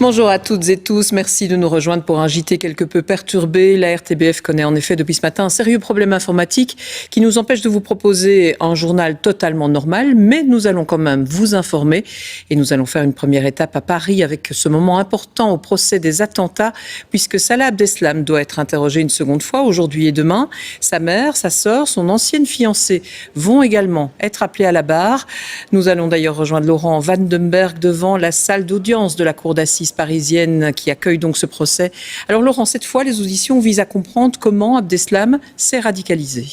Bonjour à toutes et tous, merci de nous rejoindre pour un JT quelque peu perturbé. La RTBF connaît en effet depuis ce matin un sérieux problème informatique qui nous empêche de vous proposer un journal totalement normal, mais nous allons quand même vous informer et nous allons faire une première étape à Paris avec ce moment important au procès des attentats puisque Salah Abdeslam doit être interrogé une seconde fois aujourd'hui et demain. Sa mère, sa sœur, son ancienne fiancée vont également être appelés à la barre. Nous allons d'ailleurs rejoindre Laurent Vandenberg devant la salle d'audience de la cour d'assises parisienne qui accueille donc ce procès. Alors Laurent, cette fois, les auditions visent à comprendre comment Abdeslam s'est radicalisé.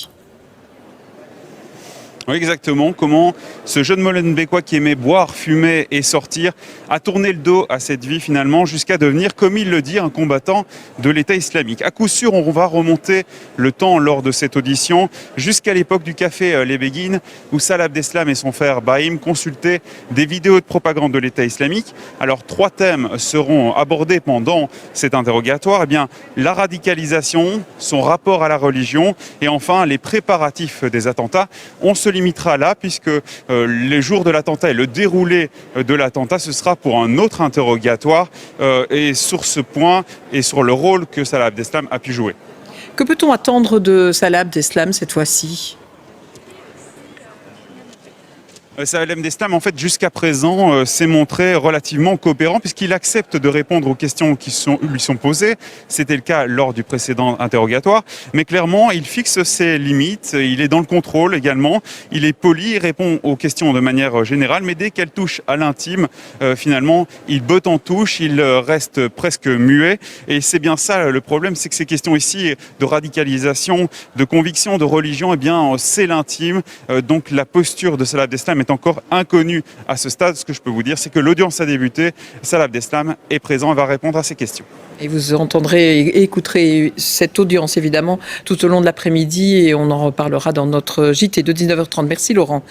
Oui, exactement. Comment ce jeune Molenbeekois qui aimait boire, fumer et sortir a tourné le dos à cette vie finalement jusqu'à devenir, comme il le dit, un combattant de l'État islamique. À coup sûr, on va remonter le temps lors de cette audition jusqu'à l'époque du café Les Béguines où Salah Abdeslam et son frère Brahim consultaient des vidéos de propagande de l'État islamique. Alors, 3 thèmes seront abordés pendant cet interrogatoire. Eh bien, la radicalisation, son rapport à la religion et enfin les préparatifs des attentats. On se limitera là puisque les jours de l'attentat et le déroulé de l'attentat, ce sera pour un autre interrogatoire et sur ce point et sur le rôle que Salah Abdeslam a pu jouer. Que peut-on attendre de Salah Abdeslam cette fois-ci ? Salah Abdeslam, en fait, jusqu'à présent, s'est montré relativement coopérant puisqu'il accepte de répondre aux questions qui lui sont posées. C'était le cas lors du précédent interrogatoire. Mais clairement, il fixe ses limites. Il est dans le contrôle également. Il est poli, il répond aux questions de manière générale. Mais dès qu'elle touche à l'intime, finalement, il botte en touche. Il reste presque muet. Et c'est bien ça le problème, c'est que ces questions ici de radicalisation, de conviction, de religion, eh bien, c'est l'intime. Donc la posture de Salah Abdeslam est encore inconnu à ce stade. Ce que je peux vous dire, c'est que l'audience a débuté. Salah Abdeslam est présent et va répondre à ces questions. Et vous entendrez et écouterez cette audience évidemment tout au long de l'après-midi et on en reparlera dans notre JT de 19h30. Merci Laurent.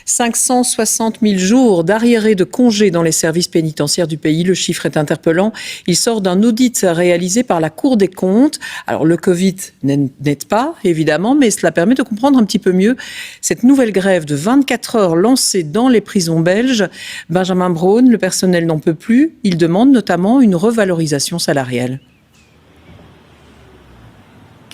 560 000 jours d'arriérés de congés dans les services pénitentiaires du pays. Le chiffre est interpellant. Il sort d'un audit réalisé par la Cour des comptes. Alors, le Covid n'aide pas, évidemment, mais cela permet de comprendre un petit peu mieux cette nouvelle grève de 24 heures lancée dans les prisons belges. Benjamin Braun, le personnel n'en peut plus. Il demande notamment une revalorisation salariale.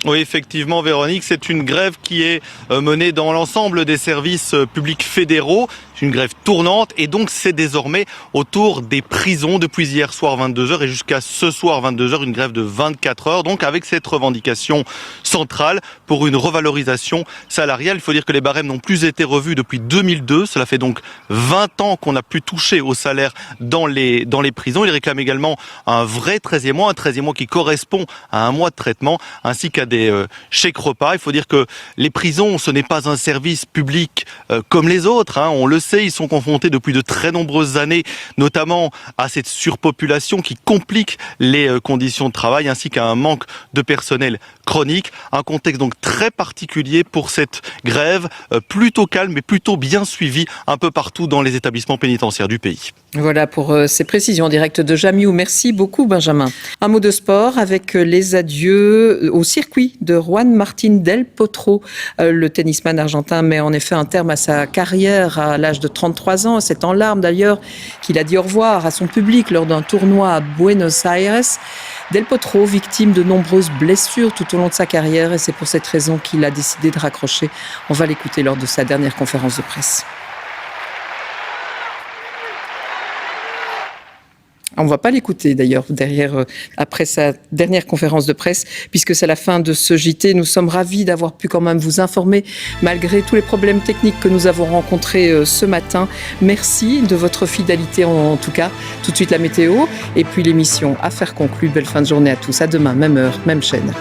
Oui, effectivement, Véronique, c'est une grève qui est menée dans l'ensemble des services publics fédéraux. C'est une grève tournante et donc c'est désormais autour des prisons depuis hier soir 22h et jusqu'à ce soir 22h, une grève de 24 heures. Donc avec cette revendication centrale pour une revalorisation salariale. Il faut dire que les barèmes n'ont plus été revus depuis 2002. Cela fait donc 20 ans qu'on n'a plus touché au salaire dans les prisons. Ils réclament également un vrai 13e mois, un 13e mois qui correspond à un mois de traitement ainsi qu'à des chèques repas. Il faut dire que les prisons, ce n'est pas un service public comme les autres. On le sait, ils sont confrontés depuis de très nombreuses années, notamment à cette surpopulation qui complique les conditions de travail ainsi qu'à un manque de personnel chronique. Un contexte donc très particulier pour cette grève, plutôt calme mais plutôt bien suivie un peu partout dans les établissements pénitentiaires du pays. Voilà pour ces précisions en direct de Jamiou. Merci beaucoup Benjamin. Un mot de sport avec les adieux au circuit de Juan Martín del Potro. Le tennisman argentin met en effet un terme à sa carrière à l'âge de 33 ans. C'est en larmes d'ailleurs qu'il a dit au revoir à son public lors d'un tournoi à Buenos Aires. Del Potro, victime de nombreuses blessures tout au long de sa carrière et c'est pour cette raison qu'il a décidé de raccrocher. On va l'écouter lors de sa dernière conférence de presse. On ne va pas l'écouter d'ailleurs après sa dernière conférence de presse, puisque c'est la fin de ce JT. Nous sommes ravis d'avoir pu quand même vous informer, malgré tous les problèmes techniques que nous avons rencontrés ce matin. Merci de votre fidélité en tout cas. Tout de suite la météo et puis l'émission Affaires conclues. Belle fin de journée à tous. À demain, même heure, même chaîne.